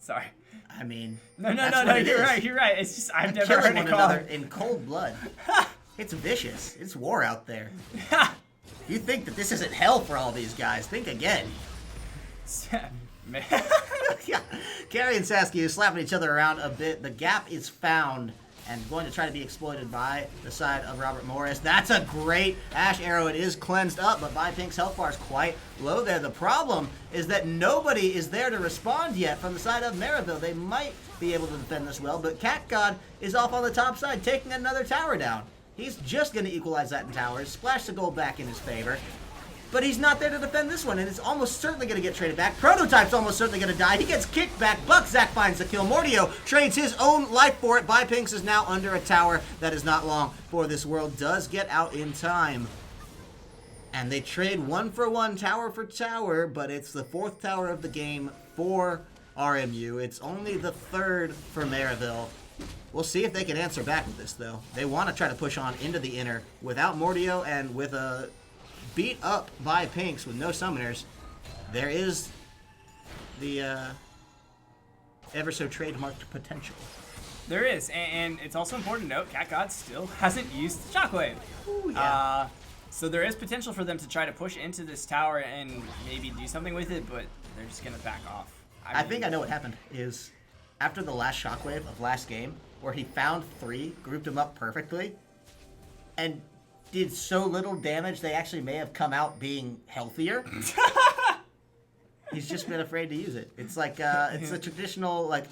Speaker 2: Sorry.
Speaker 1: I mean,
Speaker 2: no, you're right. It's just, I've never heard it called
Speaker 1: in cold blood. It's vicious. It's war out there. You think that this isn't hell for all these guys? Think again. Yeah. Carry and Saskew slapping each other around a bit. The gap is found and going to try to be exploited by the side of Robert Morris. That's a great Ash Arrow. It is cleansed up, but Pink's health bar is quite low there. The problem is that nobody is there to respond yet from the side of Maryville. They might be able to defend this well, but CatGod is off on the top side, taking another tower down. He's just going to equalize that in towers, splash the gold back in his favor. But he's not there to defend this one, and it's almost certainly going to get traded back. Prototype's almost certainly going to die. He gets kicked back. Buckzak finds the kill. Mordio trades his own life for it. Pinks is now under a tower. That is not long for this world. Does get out in time. And they trade 1-for-1, tower for tower, but it's the 4th tower of the game for RMU. It's only the 3rd for Maryville. We'll see if they can answer back with this, though. They want to try to push on into the inner without Mordio and with a beat up by Pinks with no summoners. There is the ever so trademarked potential.
Speaker 2: There is, and it's also important to note CatGod still hasn't used Shockwave.
Speaker 1: Ooh, yeah.
Speaker 2: So there is potential for them to try to push into this tower and maybe do something with it, but they're just going to back off.
Speaker 1: I think I know what happened is after the last Shockwave of last game, where he found 3, grouped them up perfectly, and did so little damage they actually may have come out being healthier. He's just been afraid to use it. It's like it's a traditional, like,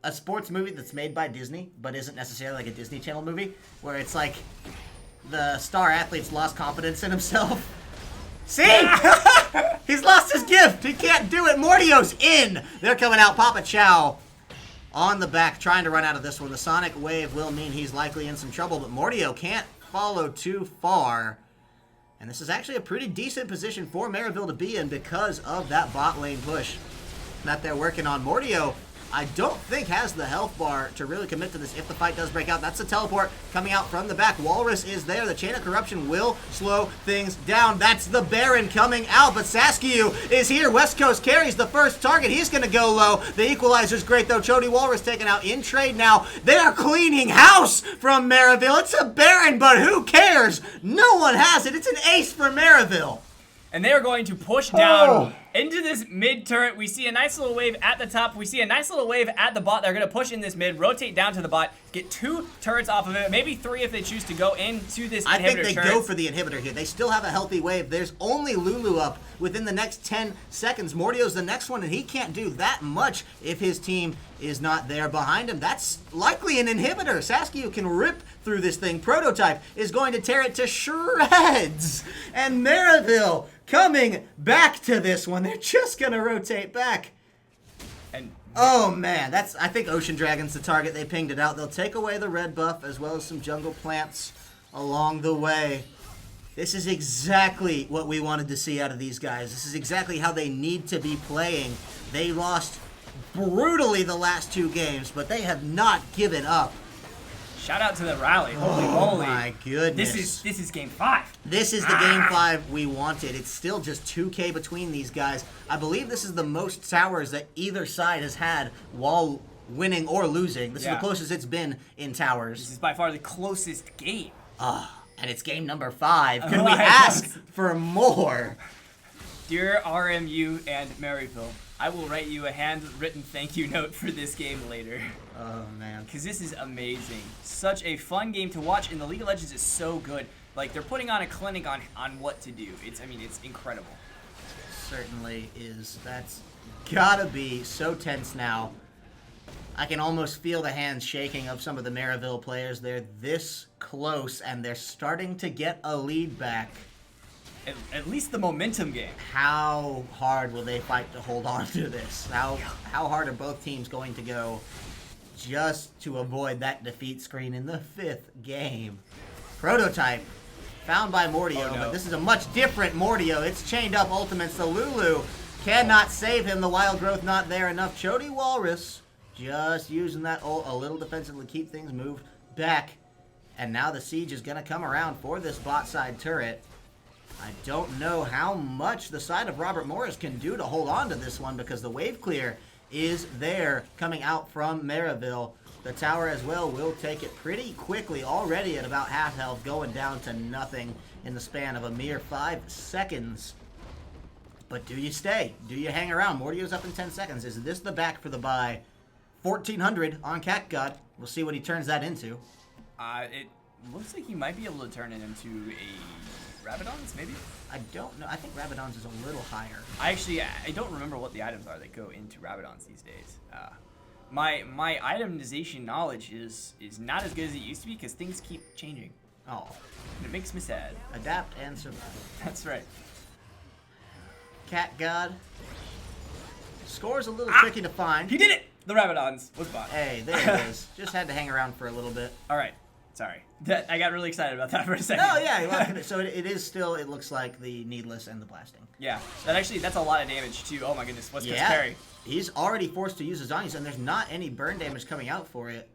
Speaker 1: a sports movie that's made by Disney but isn't necessarily like a Disney Channel movie, where it's like the star athlete's lost confidence in himself. See? He's lost his gift. He can't do it. Mordio's in. They're coming out. Papa Chow on the back, trying to run out of this one. The Sonic Wave will mean he's likely in some trouble, but Mordio can't follow too far. And this is actually a pretty decent position for Maryville to be in because of that bot lane push that they're working on. Mordio I don't think has the health bar to really commit to this if the fight does break out. That's the teleport coming out from the back. Walrus is there. The Chain of Corruption will slow things down. That's the Baron coming out, but Saskew is here. West Coast carries the first target. He's going to go low. The equalizer's great, though. Chody Walrus taken out in trade now. They are cleaning house from Maryville. It's a Baron, but who cares? No one has it. It's an ace for Maryville.
Speaker 2: And they are going to push down into this mid turret. We see a nice little wave at the top. We see a nice little wave at the bot. They're going to push in this mid, rotate down to the bot, get 2 turrets off of it, maybe 3 if they choose to go into this inhibitor.
Speaker 1: I think they
Speaker 2: turret.
Speaker 1: go for the inhibitor here. They still have a healthy wave. There's only Lulu up within the next 10 seconds. Mordio's the next one, and he can't do that much if his team is not there behind him. That's likely an inhibitor. Saskew can rip through this thing. Prototype is going to tear it to shreds. And Maryville coming back to this one. They're just going to rotate back.
Speaker 2: And
Speaker 1: oh, man. I think Ocean Dragon's the target. They pinged it out. They'll take away the red buff as well as some jungle plants along the way. This is exactly what we wanted to see out of these guys. This is exactly how they need to be playing. They lost brutally the last 2 games, but they have not given up.
Speaker 2: shout out to the rally. Holy moly.
Speaker 1: Oh my goodness.
Speaker 2: This is game 5.
Speaker 1: This is the game 5 we wanted. It's still just 2K between these guys. I believe this is the most towers that either side has had while winning or losing. This is the closest it's been in towers.
Speaker 2: This is by far the closest game.
Speaker 1: And it's game number 5. Can we ask for more?
Speaker 2: Dear RMU and Maryville, I will write you a handwritten thank you note for this game later.
Speaker 1: Oh, man.
Speaker 2: Because this is amazing. Such a fun game to watch, and the League of Legends is so good. Like, they're putting on a clinic on what to do. It's incredible.
Speaker 1: Certainly is. That's gotta be so tense now. I can almost feel the hands shaking of some of the Maryville players. They're this close, and they're starting to get a lead back.
Speaker 2: At least the momentum game.
Speaker 1: How hard will they fight to hold on to this? How hard are both teams going to go just to avoid that defeat screen in the 5th game? Prototype found by Mordio, but this is a much different Mordio. It's chained up ultimates. The Lulu cannot save him. The wild growth not there enough. Chody Walrus just using that ult a little defensively, keep things moved back. And now the siege is going to come around for this bot side turret. I don't know how much the side of Robert Morris can do to hold on to this one because the wave clear is there coming out from Maryville. The tower as well will take it pretty quickly, already at about half health, going down to nothing in the span of a mere 5 seconds. But do you stay? Do you hang around? Mordio's up in 10 seconds. Is this the back for the buy? 1,400 on Cat God. We'll see what he turns that into.
Speaker 2: It looks like he might be able to turn it into a Rabadon's, maybe?
Speaker 1: I don't know. I think Rabadon's is a little higher.
Speaker 2: I don't remember what the items are that go into Rabadon's these days. My itemization knowledge is not as good as it used to be because things keep changing.
Speaker 1: Oh.
Speaker 2: And it makes me sad.
Speaker 1: Adapt and survive.
Speaker 2: That's right.
Speaker 1: Cat God. Score's a little tricky to find.
Speaker 2: He did it! The Rabadon's was bought.
Speaker 1: Hey, there it is. Just had to hang around for a little bit.
Speaker 2: All right. Sorry. I got really excited about that for a second.
Speaker 1: No, yeah. Well, so it is still, it looks like the Needless and the Blasting.
Speaker 2: Yeah. That's a lot of damage, too. Oh, my goodness. What's Coast Parry?
Speaker 1: He's already forced to use his Zonies, and there's not any burn damage coming out for it.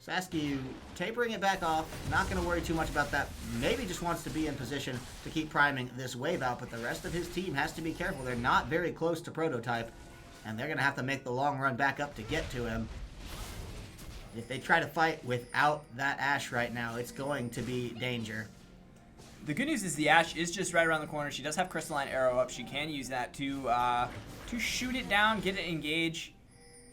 Speaker 1: Saskew tapering it back off. Not going to worry too much about that. Maybe just wants to be in position to keep priming this wave out, but the rest of his team has to be careful. They're not very close to Prototype, and they're going to have to make the long run back up to get to him. If they try to fight without that Ashe right now, it's going to be danger.
Speaker 2: The good news is the Ashe is just right around the corner. She does have Crystalline Arrow up. She can use that to shoot it down, get it engaged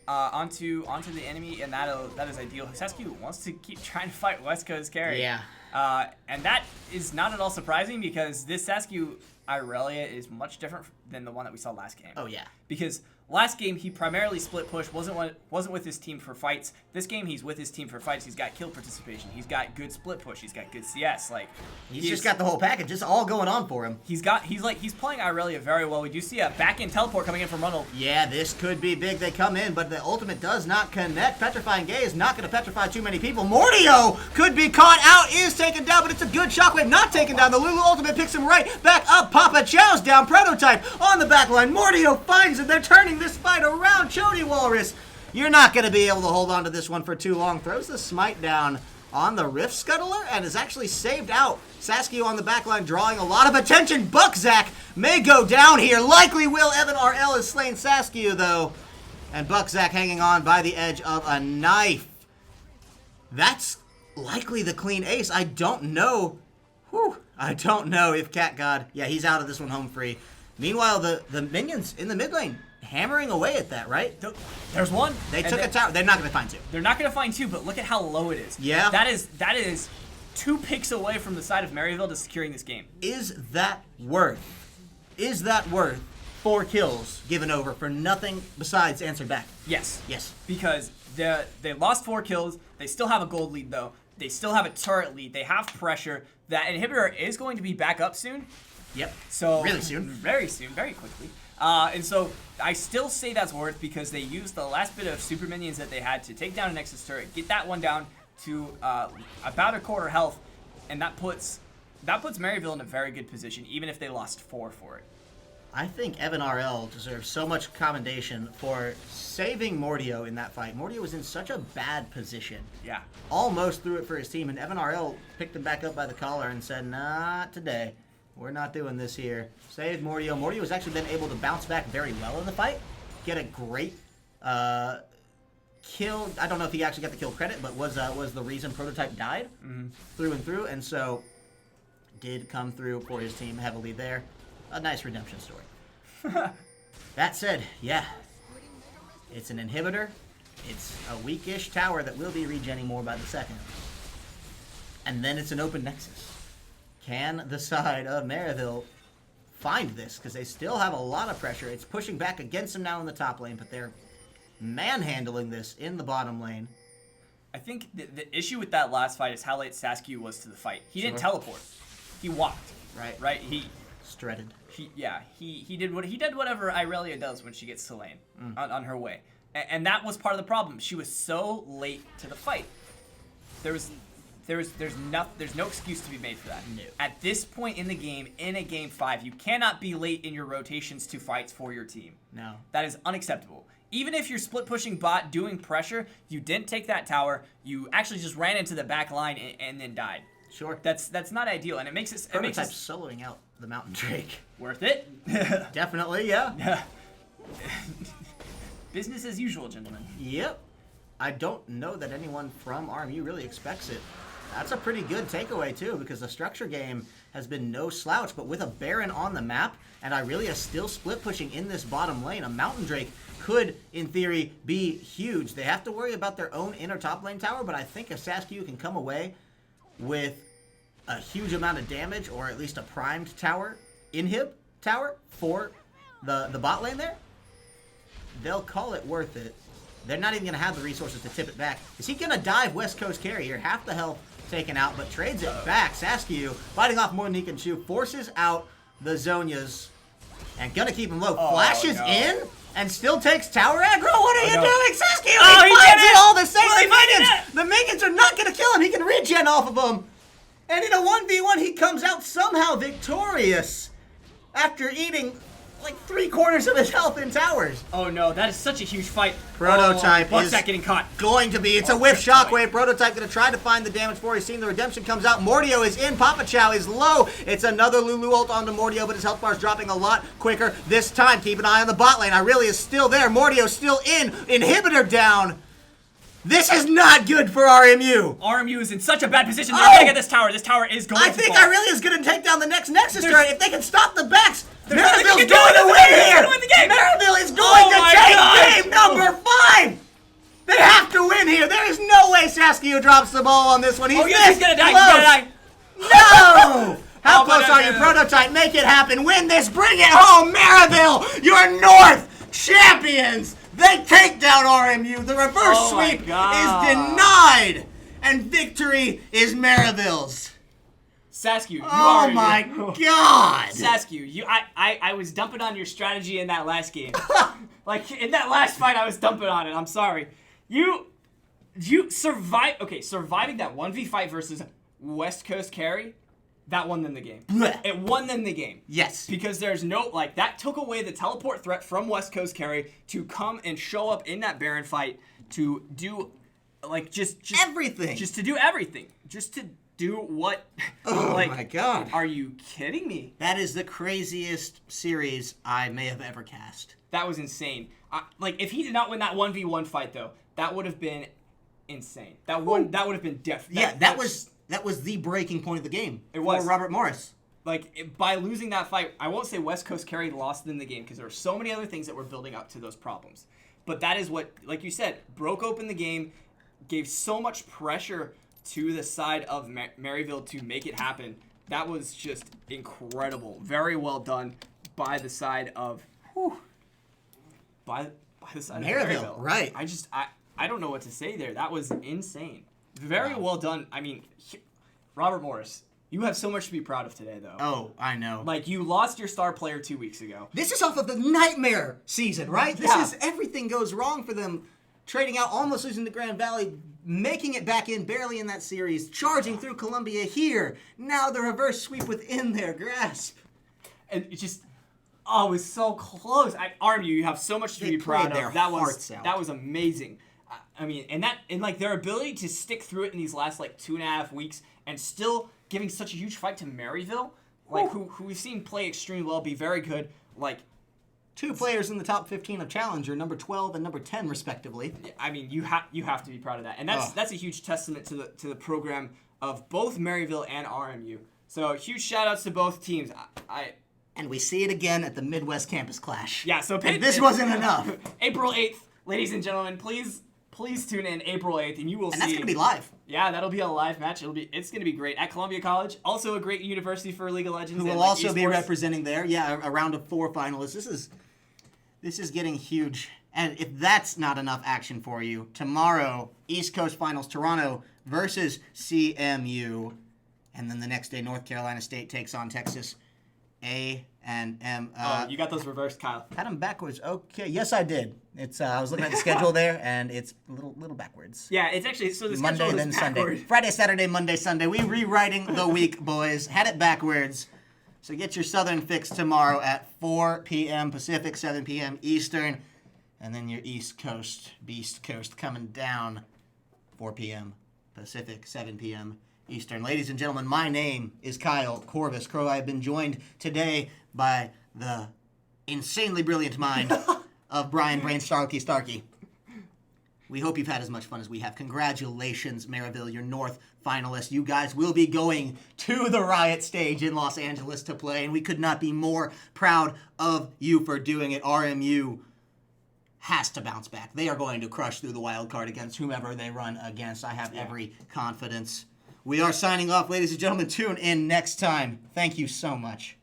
Speaker 2: onto the enemy, and that is ideal. Saskew wants to keep trying to fight West Coast carry.
Speaker 1: Yeah.
Speaker 2: And that is not at all surprising because this Saskew Irelia is much different than the one that we saw last game.
Speaker 1: Oh, yeah. Because
Speaker 2: last game, he primarily split push, wasn't with his team for fights. This game, he's with his team for fights. He's got kill participation. He's got good split push. He's got good CS. Like
Speaker 1: he's just got the whole package. It's all going on for him.
Speaker 2: He's playing Irelia very well. We do see a back-end teleport coming in from Rundle.
Speaker 1: Yeah, this could be big. They come in, but the ultimate does not connect. Petrifying Gay is not going to petrify too many people. Mordio could be caught out, is taken down, but it's a good shockwave. Not taken down. The Lulu ultimate picks him right back up. Papa Chow's down. Prototype on the back line. Mordio finds it. They're turning this fight around. Chody Walrus You're not going to be able to hold on to this one for too long. Throws the smite down on the Rift Scuttler and is actually saved out. Saskia on the backline drawing a lot of attention. Buckzak may go down here. Likely will. Evan RL has slain Saskia, though. And Buckzak hanging on by the edge of a knife. That's likely the clean ace. I don't know. I don't know if Cat God... Yeah, he's out of this one home free. Meanwhile, the minions in the mid lane hammering away at that, right?
Speaker 2: There's one.
Speaker 1: They took a tower. They're not going to find two.
Speaker 2: They're not going to find two, but look at how low it is.
Speaker 1: Yeah.
Speaker 2: That is 2 picks away from the side of Maryville to securing this game.
Speaker 1: Is that worth 4 kills given over for nothing besides answer back?
Speaker 2: Yes.
Speaker 1: Yes.
Speaker 2: Because they lost 4 kills. They still have a gold lead, though. They still have a turret lead. They have pressure. That inhibitor is going to be back up soon.
Speaker 1: Yep.
Speaker 2: So
Speaker 1: really soon.
Speaker 2: Very soon. Very quickly. And so I still say that's worth because they used the last bit of super minions that they had to take down a Nexus turret, get that one down to about a quarter health, and that puts Maryville in a very good position, even if they lost 4 for it.
Speaker 1: I think Evan RL deserves so much commendation for saving Mordio in that fight. Mordio was in such a bad position.
Speaker 2: Yeah.
Speaker 1: Almost threw it for his team, and Evan RL picked him back up by the collar and said, not today. We're not doing this here. Saved Mordio. Mordio was actually then able to bounce back very well in the fight. Get a great kill. I don't know if he actually got the kill credit, but was the reason Prototype died through and through. And so did come through for his team heavily there. A nice redemption story. That said, yeah, it's an inhibitor. It's a weakish tower that will be regenning more by the second. And then it's an open nexus. Can the side of Maryville find this? Because they still have a lot of pressure. It's pushing back against them now in the top lane, but they're manhandling this in the bottom lane.
Speaker 2: I think the issue with that last fight is how late Saskia was to the fight. He didn't teleport. He walked. Right. He
Speaker 1: strutted.
Speaker 2: He did whatever Irelia does when she gets to lane on her way, and that was part of the problem. She was so late to the fight. There's no excuse to be made for that.
Speaker 1: No.
Speaker 2: At this point in the game, in a game 5, you cannot be late in your rotations to fights for your team.
Speaker 1: No.
Speaker 2: That is unacceptable. Even if you're split pushing bot doing pressure, you didn't take that tower. You actually just ran into the back line and then died.
Speaker 1: Sure.
Speaker 2: That's not ideal, and it makes it.
Speaker 1: Prototype soloing out the Mountain Drake.
Speaker 2: Worth it.
Speaker 1: Definitely, yeah.
Speaker 2: Business as usual, gentlemen.
Speaker 1: Yep. I don't know that anyone from RMU really expects it. That's a pretty good takeaway, too, because the structure game has been no slouch, but with a Baron on the map, and Irelia still split pushing in this bottom lane, a Mountain Drake could, in theory, be huge. They have to worry about their own inner top lane tower, but I think if Saskia can come away with a huge amount of damage, or at least a primed tower, inhib tower, for the bot lane there, they'll call it worth it. They're not even going to have the resources to tip it back. Is he going to dive West Coast carry here? Half the health taken out, but trades it back. Saskia, fighting off more than he can chew, forces out the Zhonyas, and going to keep him low. Flashes in, and still takes tower aggro. What are you doing, Saskia? He finds it all the same. The minions are not going to kill him. He can regen off of them. And in a 1v1, he comes out somehow victorious after eating like 3/4 of his health in towers.
Speaker 2: Oh no, that is such a huge fight.
Speaker 1: Prototype is
Speaker 2: getting caught.
Speaker 1: Going to be. It's a whiff shockwave. Prototype going to try to find the damage for his team. The redemption comes out. Mordio is in. Papa Chow is low. It's another Lulu ult onto Mordio, but his health bar is dropping a lot quicker this time. Keep an eye on the bot lane. Irelia is still there. Mordio still in. Inhibitor down. This is not good for RMU.
Speaker 2: RMU is in such a bad position. They're going to get this tower. This tower is going to fall.
Speaker 1: I think Irelia is going to take down the next Nexus turret. If they can stop the backs, Maryville's going to win here. Maryville is going to take game number 5. They have to win here. There is no way Saskia drops the ball on this one. He's
Speaker 2: he's going to die. He's going to die.
Speaker 1: No! How close are you, Prototype? Make it happen. Win this. Bring it home, Maryville. Your North champions. They take down RMU. The reverse sweep is denied. And victory is Maryville's.
Speaker 2: Saskia, you
Speaker 1: oh my God!
Speaker 2: Saskia, I was dumping on your strategy in that last game. Like in that last fight, I was dumping on it. I'm sorry. You survived. Okay, surviving that 1v fight versus West Coast carry that won them the game.
Speaker 1: Blech.
Speaker 2: It won them the game.
Speaker 1: Yes.
Speaker 2: Because there's no, like, that took away the teleport threat from West Coast Carry to come and show up in that Baron fight to do, like, just
Speaker 1: everything.
Speaker 2: Just to do everything. Just to do what?
Speaker 1: Oh,
Speaker 2: like,
Speaker 1: my God.
Speaker 2: Are you kidding me?
Speaker 1: That is the craziest series I may have ever cast.
Speaker 2: That was insane. Like, if he did not win that 1v1 fight, though, that would have been insane. That would have been
Speaker 1: That was the breaking point of the game.
Speaker 2: It was.
Speaker 1: For Robert Morris.
Speaker 2: Like, by losing that fight, I won't say West Coast Carry lost them the game because there were so many other things that were building up to those problems. But that is what, like you said, broke open the game, gave so much pressure to the side of Maryville to make it happen. That was just incredible. Very well done by the side of... By the side
Speaker 1: Maryville,
Speaker 2: of Maryville.
Speaker 1: right.
Speaker 2: I don't know what to say there. That was insane. Very well done. I mean, Robert Morris, you have so much to be proud of today, though.
Speaker 1: Oh, I know.
Speaker 2: Like, you lost your star player 2 weeks ago.
Speaker 1: This is off of the nightmare season, right?
Speaker 2: Yeah.
Speaker 1: This is everything goes wrong for them. Trading out, almost losing to Grand Valley, making it back in, barely in that series, charging through Columbia here. Now the reverse sweep within their grasp.
Speaker 2: And it just... Oh, it was so close. RMU, you have so much to be proud of. That was amazing. I mean, and like their ability to stick through it in these last like 2.5 weeks and still giving such a huge fight to Maryville, like who we've seen play extremely well, be very good. Like
Speaker 1: 2 players in the top 15 of Challenger, number 12 and number 10 respectively.
Speaker 2: I mean, you have to be proud of that, and that's a huge testament to the program of both Maryville and RMU. So huge shout outs to both teams.
Speaker 1: And we see it again at the Midwest Campus Clash.
Speaker 2: Yeah, so
Speaker 1: this wasn't enough.
Speaker 2: April 8th, ladies and gentlemen, please tune in April 8th, and you will see.
Speaker 1: And that's going to be live.
Speaker 2: Yeah, that'll be a live match. It's going to be great at Columbia College. Also a great university for League of Legends.
Speaker 1: Who will also be representing there. Yeah, a round of 4 finalists. This is getting huge. And if that's not enough action for you, tomorrow, East Coast Finals, Toronto versus CMU. And then the next day, North Carolina State takes on Texas A&M.
Speaker 2: You got those reversed, Kyle.
Speaker 1: Had them backwards. Okay, yes, I did. It's I was looking at the schedule there, and it's a little backwards.
Speaker 2: Yeah, it's actually so the schedule
Speaker 1: Monday
Speaker 2: is
Speaker 1: then
Speaker 2: backward.
Speaker 1: Sunday, Friday, Saturday, Monday, Sunday. We rewriting the week, boys. Had it backwards. So get your Southern fix tomorrow at 4 p.m. Pacific, 7 p.m. Eastern, and then your East Coast, Beast Coast coming down 4 p.m. Pacific, 7 p.m. Eastern. Ladies and gentlemen, my name is Kyle Corvus Crow. I've been joined today by the insanely brilliant mind of Brian Brain Starkey. We hope you've had as much fun as we have. Congratulations, Maryville, your North finalists. You guys will be going to the Riot stage in Los Angeles to play, and we could not be more proud of you for doing it. RMU has to bounce back. They are going to crush through the wild card against whomever they run against. I have every confidence. We are signing off, ladies and gentlemen. Tune in next time. Thank you so much.